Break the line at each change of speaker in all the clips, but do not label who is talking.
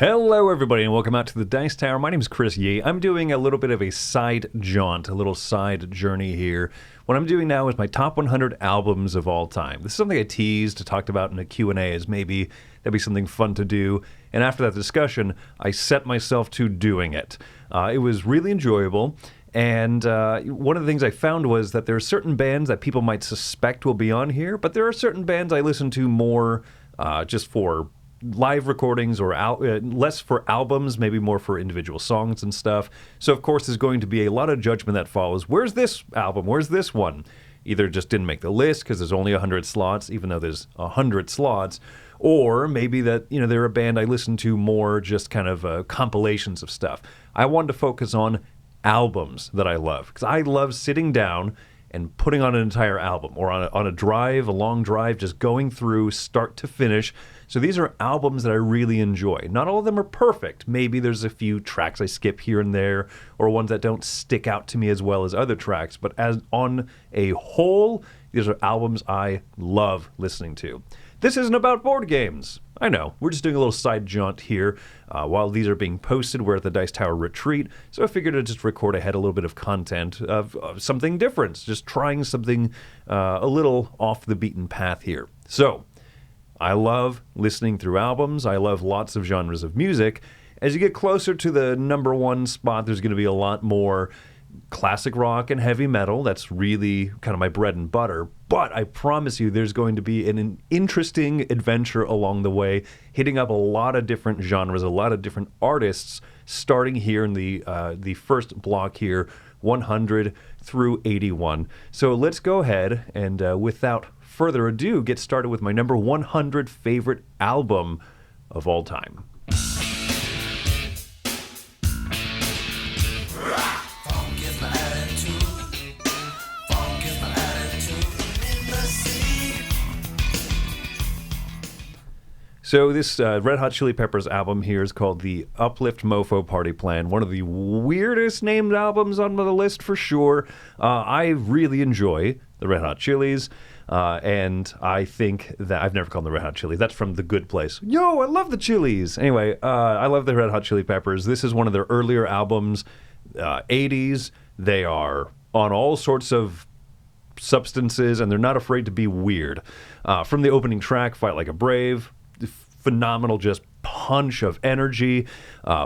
Hello everybody and welcome out to the Dice Tower. My name is Chris Yee. I'm doing a little bit of a side jaunt, a little side journey here. What I'm doing now is my top 100 albums of all time. This is something I teased, talked about in a Q&A as maybe that'd be something fun to do. And after that discussion, I set myself to doing it. It was really enjoyable. And one of the things I found was that there are certain bands that people might suspect will be on here, but there are certain bands I listen to more just for live recordings or less for albums, maybe more for individual songs and stuff. So, of course, there's going to be a lot of judgment that follows. Where's this album? Where's this one? Either just didn't make the list because there's only 100 slots, even though there's 100 slots, or maybe that, they're a band I listen to more just kind of compilations of stuff. I wanted to focus on albums that I love because I love sitting down and putting on an entire album or on a drive, a long drive, just going through start to finish. So these are albums that I really enjoy. Not all of them are perfect. Maybe there's a few tracks I skip here and there or ones that don't stick out to me as well as other tracks. But as on a whole, these are albums I love listening to. This isn't about board games. I know, we're just doing a little side jaunt here. While these are being posted, we're at the Dice Tower retreat, so I figured I'd just record ahead a little bit of content of something different, just trying something a little off the beaten path here. So, I love listening through albums. I love lots of genres of music. As you get closer to the number one spot, there's going to be a lot more classic rock and heavy metal. That's really kind of my bread and butter. But I promise you there's going to be an interesting adventure along the way, hitting up a lot of different genres, a lot of different artists, starting here in the first block here, 100 through 81. So let's go ahead and without further ado, get started with my number 100 favorite album of all time. So this Red Hot Chili Peppers album here is called the Uplift Mofo Party Plan. One of the weirdest named albums on the list for sure. I really enjoy the Red Hot Chilies, and I think that I've never called them the Red Hot Chilies. That's from The Good Place. Yo, I love the Chilies. Anyway, I love the Red Hot Chili Peppers. This is one of their earlier albums, 80s. They are on all sorts of substances, and they're not afraid to be weird. From the opening track, Fight Like a Brave, phenomenal just punch of energy.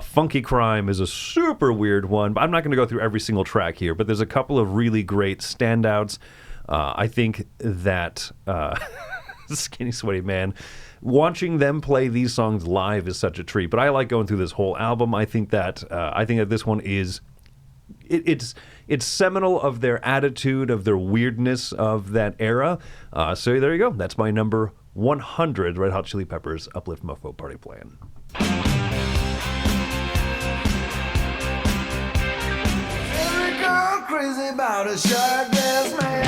Funky Crime is a super weird one, but I'm not going to go through every single track here, but there's a couple of really great standouts. I think that Skinny Sweaty Man, watching them play these songs live is such a treat, but I like going through this whole album. I think that this one is it's seminal of their attitude, of their weirdness of that era. So there you go. That's my number 100 Red Hot Chili Peppers Uplift Mofo Party Plan.
Every girl crazy about a short dress man.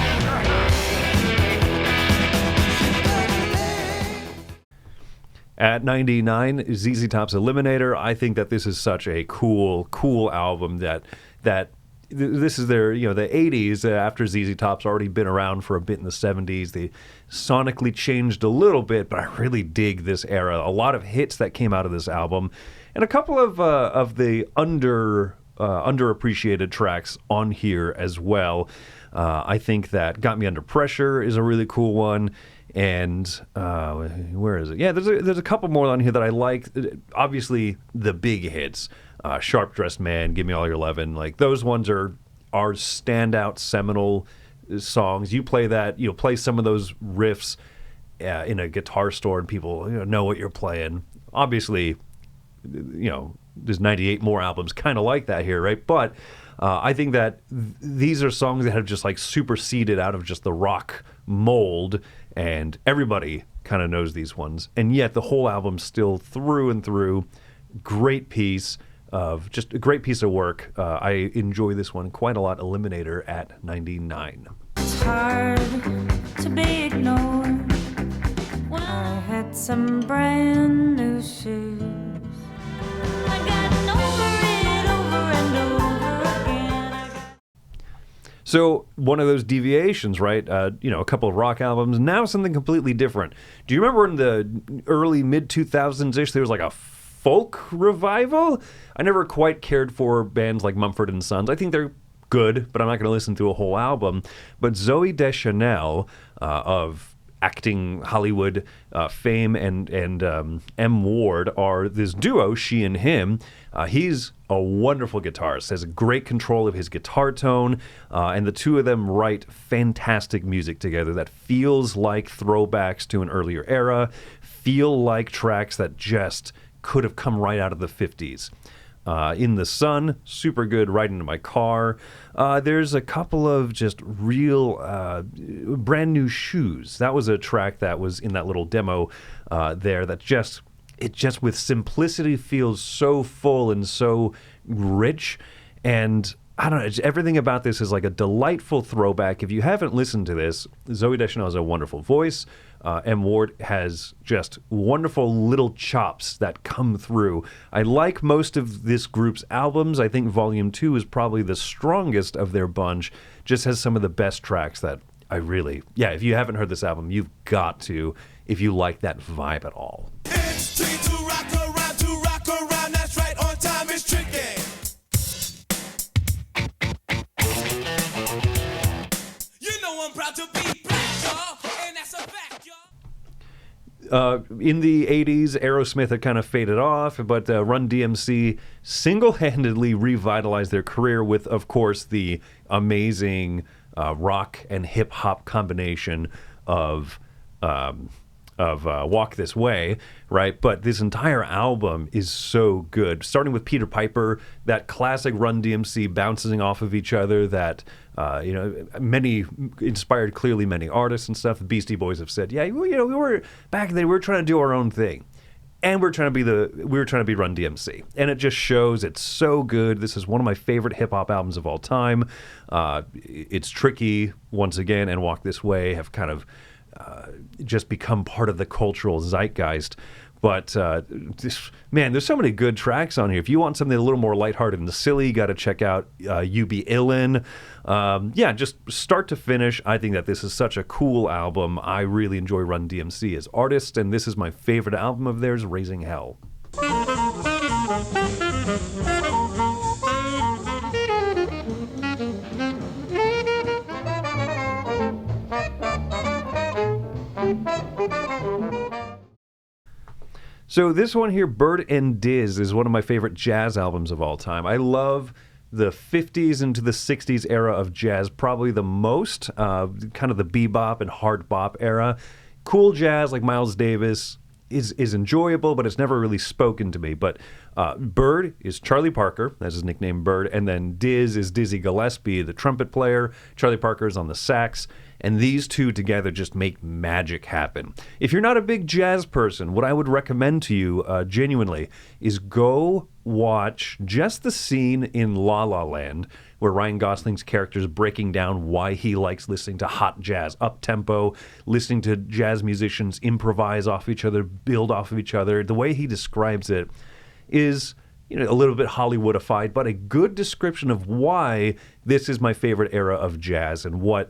At 99, ZZ Top's Eliminator. I think that this is such a cool album that this is their, the 80s, after ZZ Top's already been around for a bit in the 70s. They sonically changed a little bit, but I really dig this era. A lot of hits that came out of this album, and a couple of the underappreciated tracks on here as well. I think that Got Me Under Pressure is a really cool one. And where is it? Yeah, there's a couple more on here that I like. Obviously, the big hits. Sharp Dressed Man, Give Me All Your Lovin', like those ones are standout seminal songs. You play that, play some of those riffs in a guitar store, and people know what you're playing. Obviously, there's 98 more albums kind of like that here, right? But I think that these are songs that have just like superseded out of just the rock mold, and everybody kind of knows these ones. And yet the whole album still through and through, great piece of work. I enjoy this one quite a lot. Eliminator at 99.
It's hard to be ignored when I had some brand new shoes. I got over and over again.
So one of those deviations, right? A couple of rock albums. Now something completely different. Do you remember in the early mid 2000s ish there was like a folk revival. I never quite cared for bands like Mumford and Sons. I think they're good, but I'm not going to listen to a whole album. But Zooey Deschanel of acting Hollywood fame and M. Ward are this duo, she and him. He's a wonderful guitarist, has great control of his guitar tone, and the two of them write fantastic music together that feels like throwbacks to an earlier era, feel like tracks that just could have come right out of the 50s. In the Sun, super good, right into my car. There's a couple of just real brand new shoes. That was a track that was in that little demo there that just with simplicity feels so full and so rich. And I don't know, everything about this is like a delightful throwback. If you haven't listened to this, Zooey Deschanel has a wonderful voice. M. Ward has just wonderful little chops that come through. I like most of this group's albums. I think Volume 2 is probably the strongest of their bunch. Just has some of the best tracks that I really... Yeah, if you haven't heard this album, you've got to, if you like that vibe at all.
It's tricky to rock around, that's right, on time is tricky. You know I'm proud to be black, y'all, and that's a fact, y'all.
In the 80s, Aerosmith had kind of faded off, but Run-D.M.C. single-handedly revitalized their career with, of course, the amazing rock and hip-hop combination of Walk This Way, right? But this entire album is so good. Starting with Peter Piper, that classic Run-D.M.C. bouncing off of each other that, many inspired clearly many artists and stuff. The Beastie Boys have said, we were back then, we were trying to do our own thing. And we were trying to be Run-D.M.C. And it just shows it's so good. This is one of my favorite hip-hop albums of all time. It's Tricky, once again, and Walk This Way have kind of just become part of the cultural zeitgeist. But, there's so many good tracks on here. If you want something a little more lighthearted and silly, you got to check out You Be Illin'. Just start to finish, I think that this is such a cool album. I really enjoy Run-D.M.C. as artists, and this is my favorite album of theirs, Raising Hell. So this one here, Bird and Diz, is one of my favorite jazz albums of all time. I love the 50s into the 60s era of jazz probably the most, kind of the bebop and hard bop era. Cool jazz like Miles Davis is enjoyable, but it's never really spoken to me. But Bird is Charlie Parker, that's his nickname, Bird, and then Diz is Dizzy Gillespie, the trumpet player. Charlie Parker is on the sax. And these two together just make magic happen. If you're not a big jazz person, what I would recommend to you, genuinely, is go watch just the scene in La La Land where Ryan Gosling's character is breaking down why he likes listening to hot jazz, up-tempo, listening to jazz musicians improvise off each other, build off of each other. The way he describes it is... a little bit Hollywoodified, but a good description of why this is my favorite era of jazz and why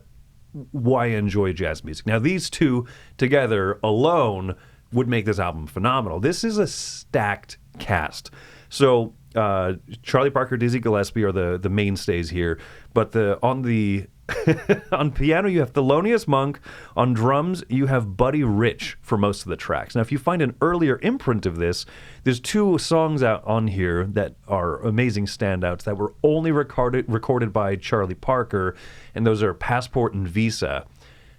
I enjoy jazz music. Now, these two together alone would make this album phenomenal. This is a stacked cast. So Charlie Parker, Dizzy Gillespie are the mainstays here, but on piano you have Thelonious Monk. On drums you have Buddy Rich for most of the tracks. Now, if you find an earlier imprint of this, there's two songs out on here that are amazing standouts that were only recorded by Charlie Parker, and those are Passport and Visa.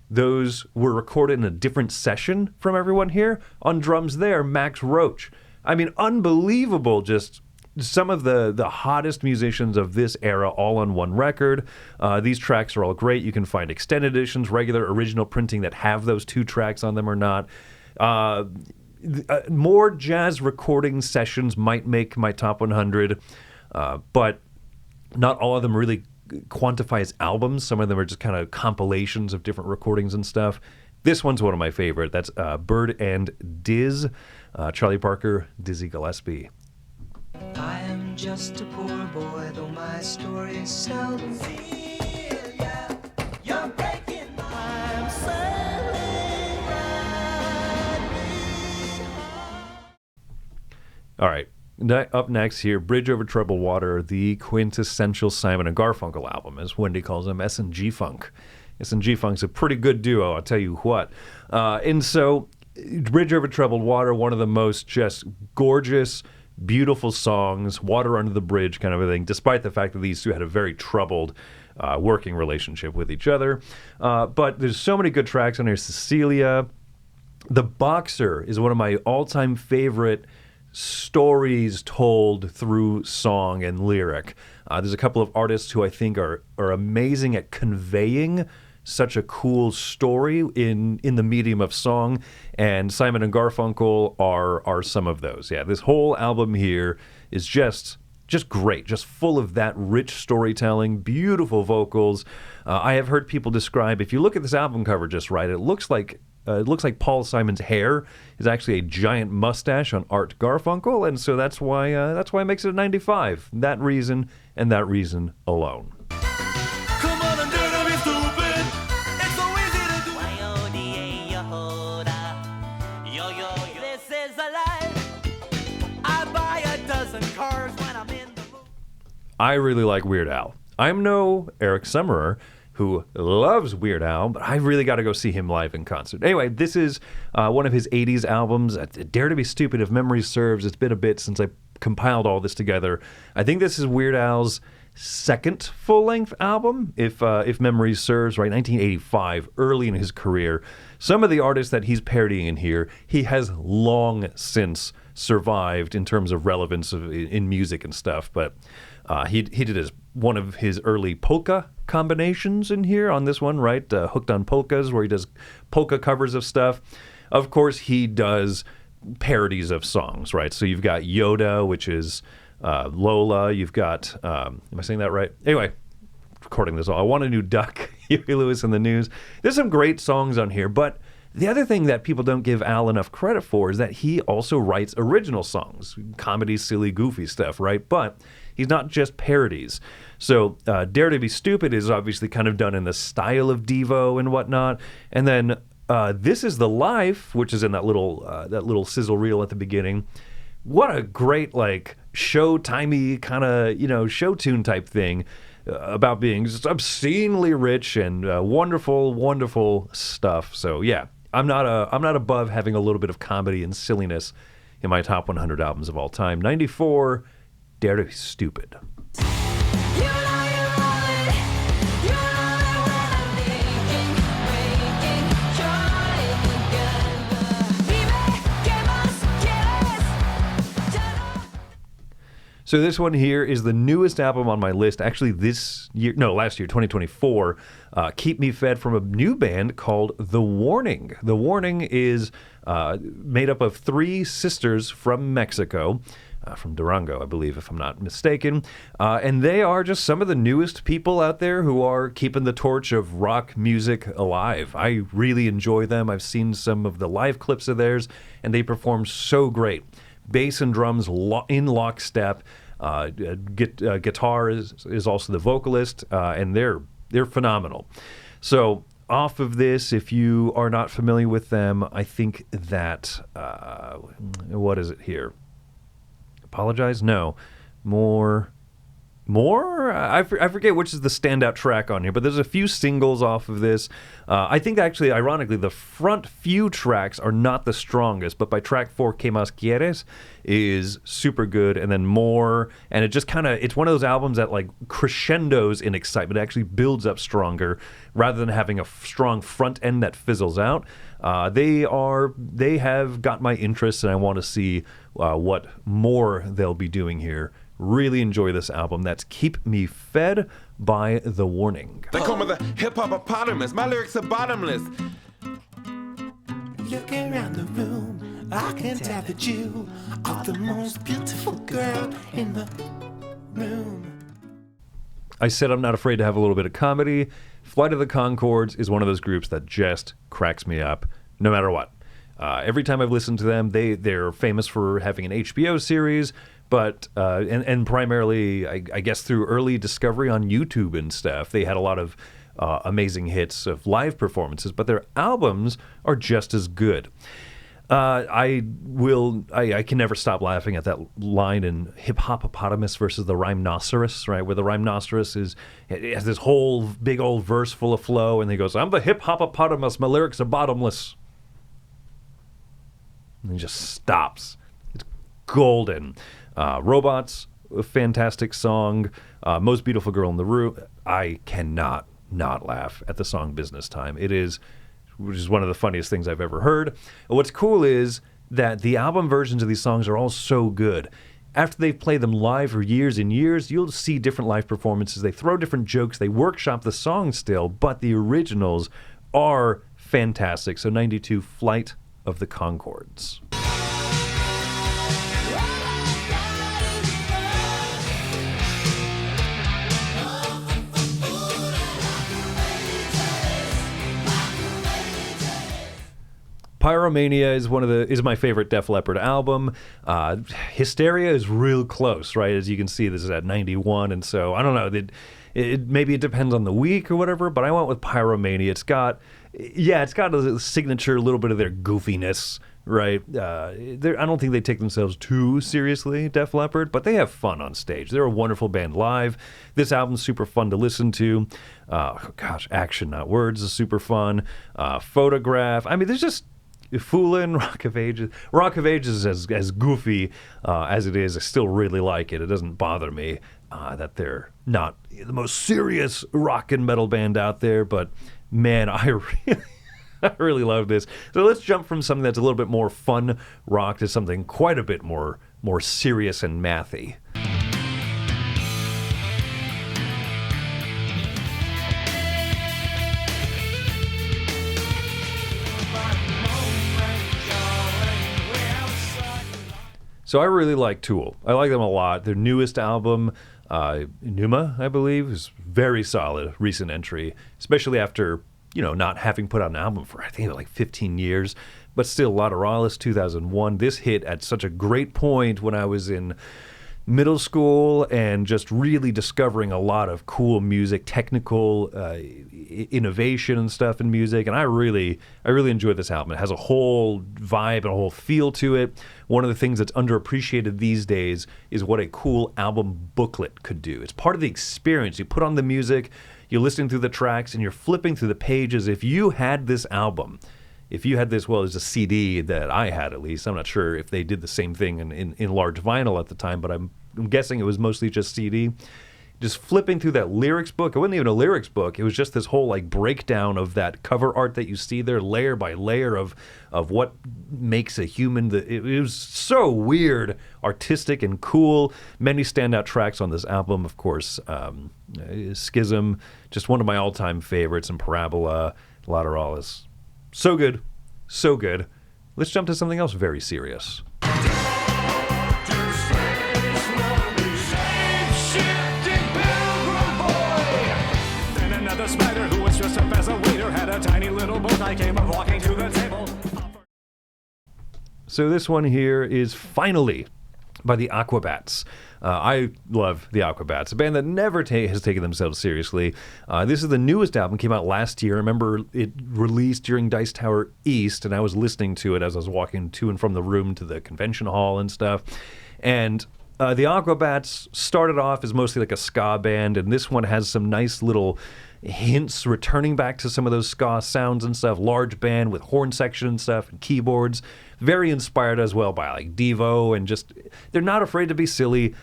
Those were recorded in a different session from everyone here. On drums there, Max Roach. I mean, unbelievable, just some of the hottest musicians of this era all on one record. These tracks are all great. You can find extended editions, regular original printing that have those two tracks on them or not. More jazz recording sessions might make my top 100, but not all of them really quantify as albums. Some of them are just kind of compilations of different recordings and stuff. This one's one of my favorite. That's Bird and Diz, Charlie Parker, Dizzy Gillespie.
I am just a poor boy, though my story is seldom. Celia, you're breaking my heart. I'm sailing right.
All right. Up next here, Bridge Over Troubled Water, the quintessential Simon and Garfunkel album, as Wendy calls them, S&G Funk. S&G Funk's a pretty good duo, I'll tell you what. And so, Bridge Over Troubled Water, one of the most just gorgeous, beautiful songs, water under the bridge kind of a thing, despite the fact that these two had a very troubled working relationship with each other. But there's so many good tracks on here. Cecilia. The Boxer is one of my all-time favorite stories told through song and lyric. There's a couple of artists who I think are amazing at conveying such a cool story in the medium of song, and Simon and Garfunkel are some of those. Yeah, this whole album here is just great, just full of that rich storytelling, beautiful vocals. I have heard people describe, if you look at this album cover just right, it looks like Paul Simon's hair is actually a giant mustache on Art Garfunkel, and so that's why it makes it a 95. That reason and that reason alone.
Come on and dare to be stupid. It's so easy to do. This is a lie. I buy a dozen cars when I'm in the mood.
I really like Weird Al. I'm no Eric Summerer, who loves Weird Al, but I really got to go see him live in concert. Anyway, this is one of his 80s albums. Dare to be Stupid, if memory serves. It's been a bit since I compiled all this together. I think this is Weird Al's second full-length album, if memory serves, right? 1985, early in his career. Some of the artists that he's parodying in here, he has long since survived in terms of relevance in music and stuff, but he did one of his early polka combinations in here on this one, right? Hooked on Polkas, where he does polka covers of stuff. Of course, he does parodies of songs, right? So you've got Yoda, which is Lola. You've got, am I saying that right? Anyway, recording this all. I Want a New Duck, Huey Lewis in the News. There's some great songs on here, but the other thing that people don't give Al enough credit for is that he also writes original songs, comedy, silly, goofy stuff, right? But he's not just parodies. So Dare to be Stupid is obviously kind of done in the style of Devo and whatnot. And then This Is the Life, which is in that little sizzle reel at the beginning. What a great, like, show-timey kind of, show tune type thing about being just obscenely rich and wonderful, wonderful stuff. So yeah, I'm not above having a little bit of comedy and silliness in my top 100 albums of all time. 94, Dare to be Stupid. So this one here is the newest album on my list. Actually, last year, 2024. Keep Me Fed, from a new band called The Warning. The Warning is made up of three sisters from Mexico, from Durango, I believe, if I'm not mistaken. And they are just some of the newest people out there who are keeping the torch of rock music alive. I really enjoy them. I've seen some of the live clips of theirs, and they perform so great. Bass and drums in lockstep. Guitar is also the vocalist, and they're phenomenal. So off of this, if you are not familiar with them, I think that what is it here? Apologize? No, more. I forget which is the standout track on here, but there's a few singles off of this. I think actually, ironically, the front few tracks are not the strongest, but by track 4, ¿Qué más quieres? Is super good, and then More, and it just kind of, it's one of those albums that like crescendos in excitement. It actually builds up stronger rather than having a strong front end that fizzles out. They have got my interest, and I want to see what more they'll be doing here. Really enjoy this album. That's Keep Me Fed by The Warning.
They call me the hip-hop-opotamus. My lyrics are bottomless.
Look around the room, I can tell that you are the most beautiful girl in the room.
I said I'm not afraid to have a little bit of comedy. Flight of the Conchords is one of those groups that just cracks me up, no matter what. Every time I've listened to them, they're famous for having an HBO series, but and primarily, I guess, through early discovery on YouTube and stuff. They had a lot of amazing hits of live performances, but their albums are just as good. I can never stop laughing at that line in Hip Hopopotamus versus the Rhymenoceros, right? Where the Rhymenoceros it has this whole big old verse full of flow, and he goes, "I'm the Hip Hopopotamus, my lyrics are bottomless." And he just stops. It's golden. Robots, a fantastic song. Most Beautiful Girl in the Room. I cannot not laugh at the song Business Time. Which is one of the funniest things I've ever heard. And what's cool is that the album versions of these songs are all so good. After they've played them live for years and years, you'll see different live performances. They throw different jokes. They workshop the songs still, but the originals are fantastic. So 92, Flight of the Conchords. Pyromania is my favorite Def Leppard album. Hysteria is real close, right? As you can see, this is at 91, and so I don't know. Maybe it depends on the week or whatever, but I went with Pyromania. It's got a signature, little bit of their goofiness, right? I don't think they take themselves too seriously, Def Leppard, but they have fun on stage. They're a wonderful band live. This album's super fun to listen to. Action Not Words is super fun. Photograph. I mean, there's just Foolin', Rock of Ages. Rock of Ages is as goofy as it is. I still really like it. It doesn't bother me that they're not the most serious rock and metal band out there, but man, I really love this. So let's jump from something that's a little bit more fun rock to something quite a bit more serious and mathy. So I really like Tool. I like them a lot. Their newest album, Numa, I believe, is very solid, recent entry, especially after, not having put out an album for, I think, like 15 years, but still Lateralus, 2001. This hit at such a great point when I was in middle school and just really discovering a lot of cool music, technical innovation and stuff in music, and I really enjoyed this album. It has a whole vibe and a whole feel to it. One of the things that's underappreciated these days is what a cool album booklet could do. It's part of the experience. You put on the music, you're listening through the tracks, and you're flipping through the pages. If you had this album, well, it's a CD that I had, at least. I'm not sure if they did the same thing in large vinyl at the time, but I'm guessing it was mostly just CD. Just flipping through that lyrics book. It wasn't even a lyrics book. It was just this whole breakdown of that cover art that you see there, layer by layer of what makes a human. It was so weird, artistic, and cool. Many standout tracks on this album, of course. Schism, just one of my all-time favorites, and Parabola, Lateralus. So good. So good. Let's jump to something else very serious. Spider who was dressed up as a waiter had a tiny little boat. I came up walking to the table. So this one here is Finally by the Aquabats. I love the Aquabats, a band that never has taken themselves seriously. This is the newest album, came out last year. I remember it released during Dice Tower East, and I was listening to it as I was walking to and from the room to the convention hall and stuff. And the Aquabats started off as mostly like a ska band, and this one has some nice little hints returning back to some of those ska sounds and stuff. Large band with horn section and stuff and keyboards. Very inspired as well by Devo, and just they're not afraid to be silly.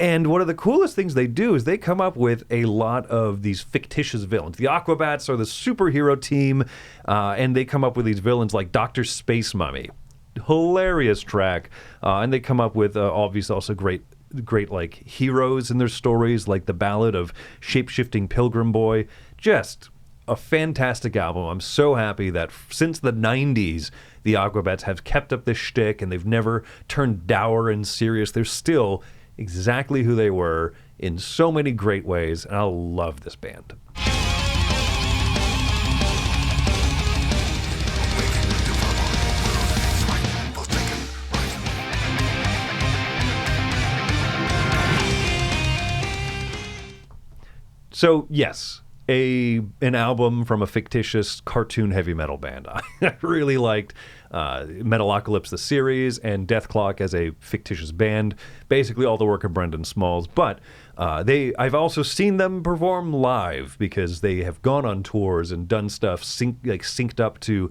And one of the coolest things they do is they come up with a lot of these fictitious villains. The Aquabats are the superhero team, and they come up with these villains like Dr. Space Mummy. Hilarious track. And they come up with obviously also great heroes in their stories, like the ballad of Shape-Shifting Pilgrim Boy. Just a fantastic album. I'm so happy that since the 90s, the Aquabats have kept up this shtick, and they've never turned dour and serious. They're still exactly who they were in so many great ways, and I love this band. So, yes, an album from a fictitious cartoon heavy metal band. I really liked Metalocalypse the series and Dethklok as a fictitious band. Basically all the work of Brendan Smalls, but I've also seen them perform live because they have gone on tours and done stuff synced up to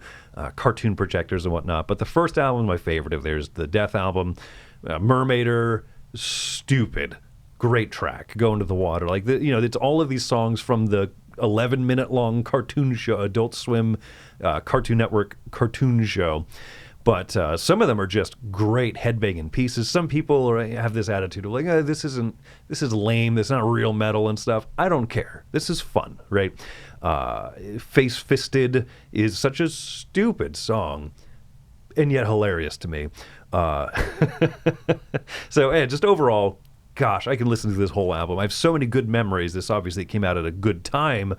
cartoon projectors and whatnot. But the first album, my favorite of theirs, the Death album, Mermaider, stupid. Great track, Go Into the Water. Like, it's all of these songs from the 11-minute long cartoon show, Adult Swim, Cartoon Network cartoon show. But some of them are just great headbanging pieces. Some people have this attitude of like, this is lame, this is not real metal and stuff. I don't care. This is fun, right? Face Fisted is such a stupid song and yet hilarious to me. So, just overall, gosh, I can listen to this whole album. I have so many good memories. This obviously came out at a good time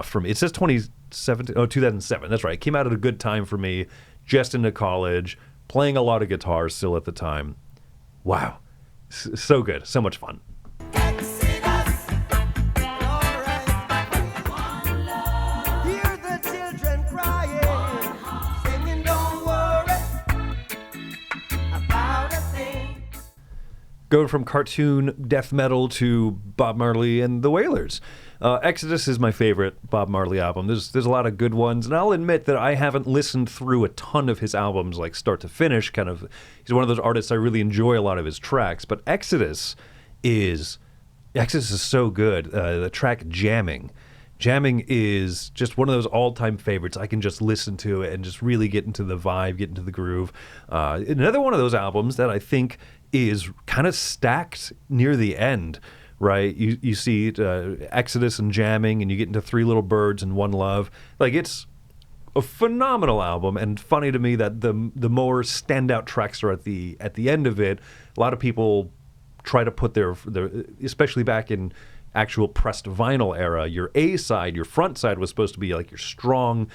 for me. It says 2007. That's right. It came out at a good time for me, just into college, playing a lot of guitar still at the time. Wow. So good. So much fun. Going from cartoon death metal to Bob Marley and the Wailers. Exodus is my favorite Bob Marley album. There's a lot of good ones, and I'll admit that I haven't listened through a ton of his albums, like start to finish. He's one of those artists I really enjoy a lot of his tracks. But Exodus is so good. The track Jamming is just one of those all-time favorites. I can just listen to it and just really get into the vibe, get into the groove. Another one of those albums that I think is kind of stacked near the end, right? You see Exodus and Jamming, and you get into Three Little Birds and One Love. Like, it's a phenomenal album, and funny to me that the more standout tracks are at the end of it. A lot of people try to put their especially back in actual pressed vinyl era, your A side, your front side was supposed to be like your strong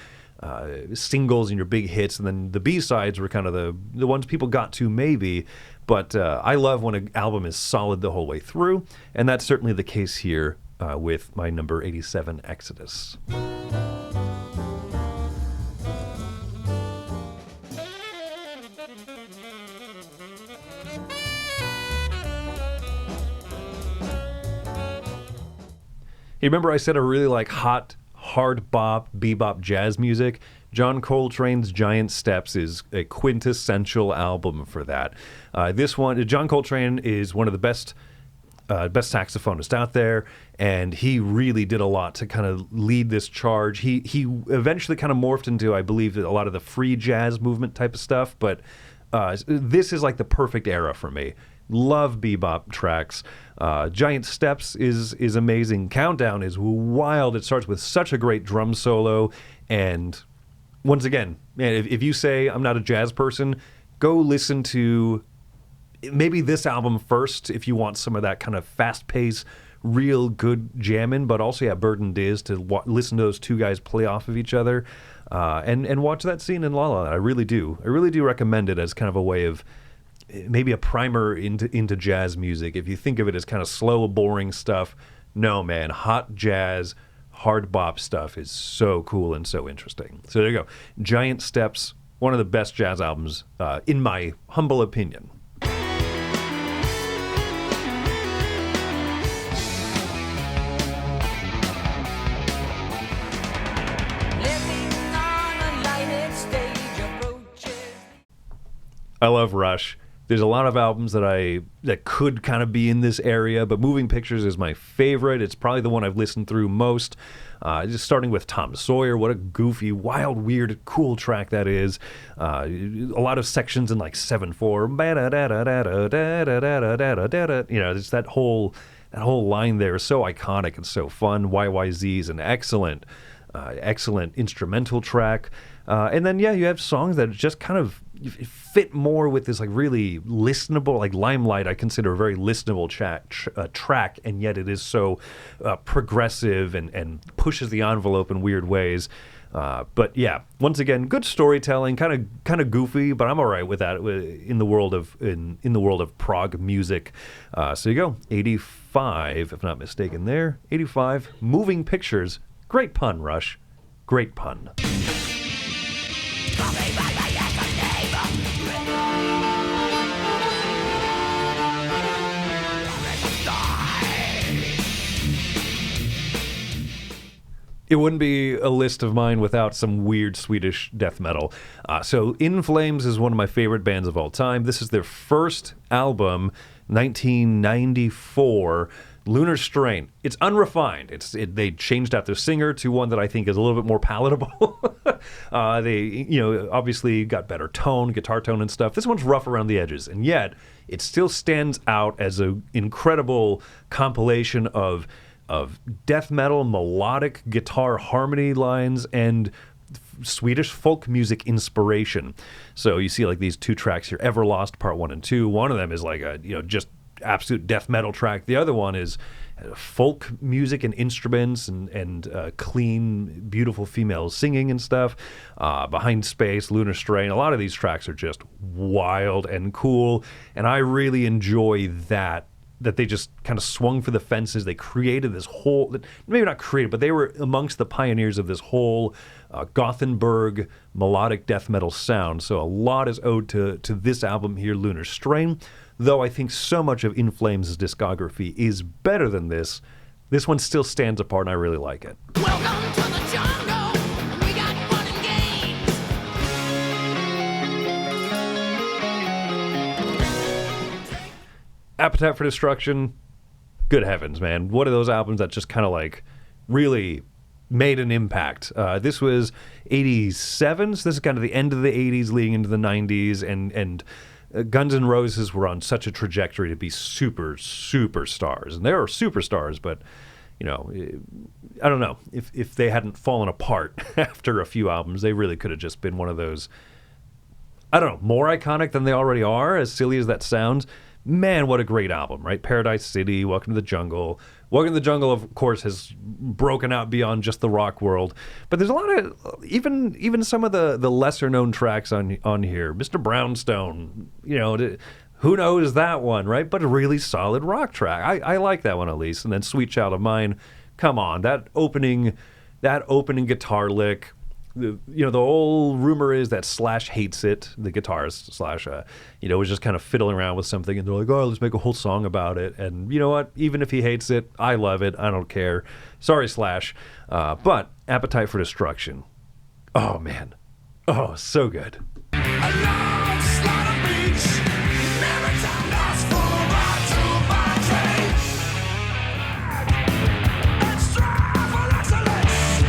singles and your big hits, and then the B sides were kind of the ones people got to maybe. But I love when an album is solid the whole way through, and that's certainly the case here with my number 87, Exodus. You remember I said I really like hot, hard bop, bebop jazz music? John Coltrane's Giant Steps is a quintessential album for that. This one, John Coltrane is one of the best saxophonists out there, and he really did a lot to kind of lead this charge. He eventually kind of morphed into, I believe, a lot of the free jazz movement type of stuff, but this is like the perfect era for me. Love bebop tracks. Giant Steps is amazing. Countdown is wild. It starts with such a great drum solo, and once again, man, if you say I'm not a jazz person, go listen to maybe this album first if you want some of that kind of fast-paced, real good jamming, but also, Bird and Diz to listen to those two guys play off of each other, and watch that scene in La La Land. I really do recommend it as kind of a way of maybe a primer into jazz music. If you think of it as kind of slow, boring stuff, no, man, hot jazz, hard bop stuff is so cool and so interesting. So there you go. Giant Steps, one of the best jazz albums, in my humble opinion. I love Rush. There's a lot of albums that could kind of be in this area, but Moving Pictures is my favorite. It's probably the one I've listened through most. Just starting with Tom Sawyer, what a goofy, wild, weird, cool track that is. A lot of sections in like 7/4. Just that whole line there is so iconic and so fun. YYZ is an excellent instrumental track. And then, you have songs that just kind of fit more with this like really listenable, like Limelight I consider a very listenable track, and yet it is so progressive and pushes the envelope in weird ways. But once again, good storytelling, kind of goofy, but I'm all right with that in the world of prog music. So you go, 85, if not mistaken there, 85, Moving Pictures, Great pun, Rush. Great pun. It wouldn't be a list of mine without some weird Swedish death metal. So In Flames is one of my favorite bands of all time. This is their first album, 1994, Lunar Strain. It's unrefined. They changed out their singer to one that I think is a little bit more palatable. They, obviously got better tone, guitar tone and stuff. This one's rough around the edges, and yet it still stands out as an incredible compilation of death metal, melodic guitar harmony lines, and Swedish folk music inspiration. So you see like these two tracks here, Everlost Part 1 and 2. One of them is like a, just absolute death metal track. The other one is folk music and instruments and clean, beautiful female singing and stuff. Behind Space, Lunar Strain. A lot of these tracks are just wild and cool, and I really enjoy that they just kind of swung for the fences. They created this whole, maybe not created, but they were amongst the pioneers of this whole Gothenburg melodic death metal sound. So a lot is owed to this album here, Lunar Strain. Though I think so much of In Flames' discography is better than this one still stands apart, and I really like it.
Welcome to the jungle. We got fun and games.
Appetite for Destruction, good heavens, man. What are those albums that just kind of like really made an impact? This was 87, so this is kind of the end of the 80s leading into the 90s, and Guns N' Roses were on such a trajectory to be superstars. And they are superstars, but, I don't know. If they hadn't fallen apart after a few albums, they really could have just been one of those, I don't know, more iconic than they already are, as silly as that sounds. Man, what a great album, right? Paradise City, Welcome to the Jungle. Welcome to the Jungle, of course, has broken out beyond just the rock world. But there's a lot of, even some of the lesser-known tracks on here. Mr. Brownstone, who knows that one, right? But a really solid rock track. I like that one at least. And then Sweet Child of Mine, come on. That opening guitar lick. The whole rumor is that Slash hates it, the guitarist Slash, was just kind of fiddling around with something, and they're like, oh, let's make a whole song about it. And you know what? Even if he hates it, I love it. I don't care. Sorry, Slash. But Appetite for Destruction. Oh, man. Oh, so good.
Along Slaughter Beach, maritime lost for a ride to my train. Let's strive for excellence.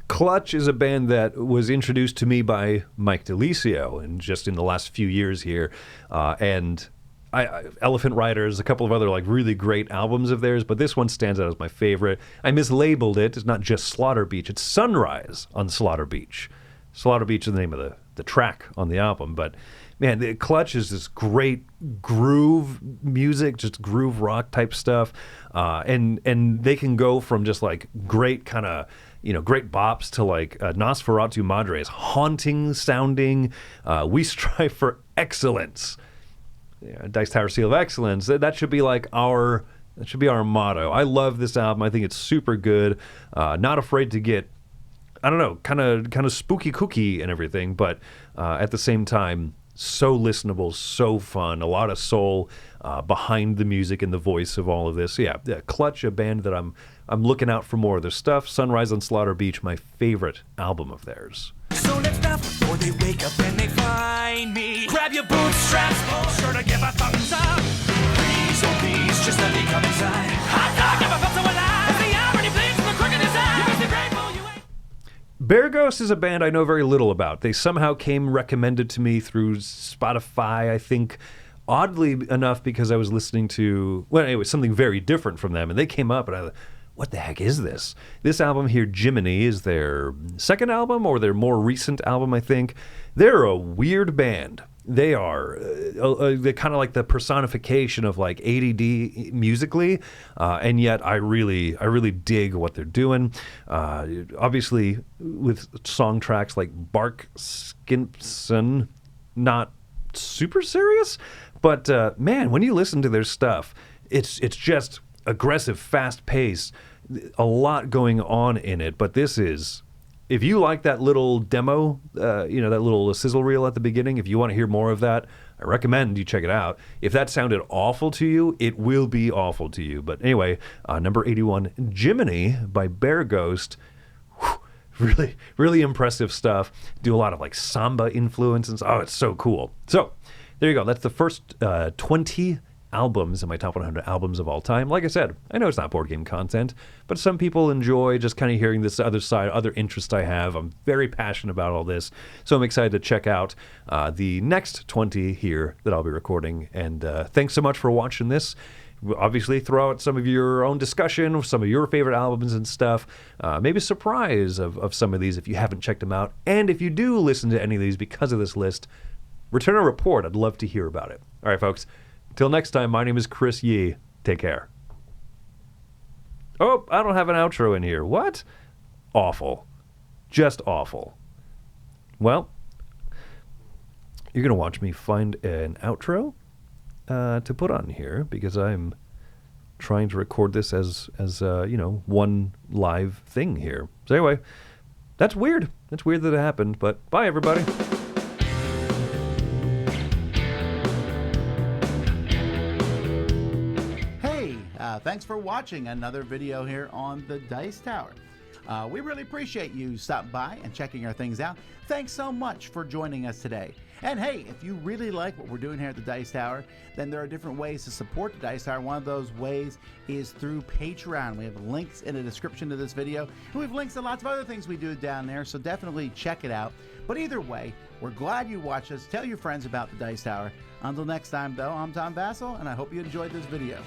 Clutch is a band that was introduced to me by Mike DeLisio, and just in the last few years here, and Elephant Riders, a couple of other like really great albums of theirs, but this one stands out as my favorite. I mislabeled it. It's not just Slaughter Beach. It's Sunrise on Slaughter Beach. Slaughter Beach is the name of the track on the album, but man, the Clutch is this great groove music, just groove rock type stuff, and they can go from just like great kind of great bops to like Nosferatu Madres, haunting sounding. We strive for excellence. Dice Tower Seal of Excellence. That should be like our motto. I love this album. I think it's super good. Not afraid to get, I don't know, kind of spooky cookie and everything, but at the same time, so listenable, so fun. A lot of soul behind the music and the voice of all of this. So yeah, Clutch, a band that I'm looking out for more of their stuff. Sunrise on Slaughter Beach, my favorite album of theirs.
So let's stop before they wake up and they find me. Grab your bootstraps, pull sure to give a thumbs up. Please, oh please, just let me come inside. Hot dog, never felt so alive. The irony bleeds from the crook in his eye. You must be grateful you ain't.
Bear Ghost is a band I know very little about. They somehow came recommended to me through Spotify, I think, oddly enough, because I was listening to, something very different from them, and they came up, and I thought, what the heck is this? This album here, Jiminy, is their second album, or their more recent album, I think. They're a weird band. They are they're kind of like the personification of like ADD musically, and yet I really dig what they're doing. Obviously, with song tracks like Bark Skimpson, not super serious, but man, when you listen to their stuff, it's just aggressive, fast-paced, a lot going on in it, but this is, if you like that little demo, that little sizzle reel at the beginning, if you want to hear more of that, I recommend you check it out. If that sounded awful to you, it will be awful to you. But anyway, number 81, Jiminy by Bear Ghost. Whew, really, really impressive stuff. Do a lot of like samba influences. Oh, it's so cool. So there you go. That's the first 20 albums in my top 100 albums of all time. Like I said, I know it's not board game content, but some people enjoy just kind of hearing this other side, other interest I have. I'm very passionate about all this, so I'm excited to check out the next 20 here that I'll be recording. And thanks so much for watching this. Obviously, throw out some of your own discussion, some of your favorite albums and stuff. Maybe a surprise of some of these if you haven't checked them out. And if you do listen to any of these because of this list, return a report. I'd love to hear about it. All right, folks. Till next time, my name is Chris Yee. Take care. Oh, I don't have an outro in here. What? Awful. Just awful. Well, you're going to watch me find an outro to put on here because I'm trying to record this as one live thing here. So anyway, that's weird. That's weird that it happened, but bye, everybody.
Thanks for watching another video here on the Dice Tower. We really appreciate you stopping by and checking our things out. Thanks so much for joining us today. And hey, if you really like what we're doing here at the Dice Tower, then there are different ways to support the Dice Tower. One of those ways is through Patreon. We have links in the description to this video, and we have links to lots of other things we do down there, so definitely check it out. But either way, we're glad you watched us. Tell your friends about the Dice Tower. Until next time, though, I'm Tom Vassell, and I hope you enjoyed this video.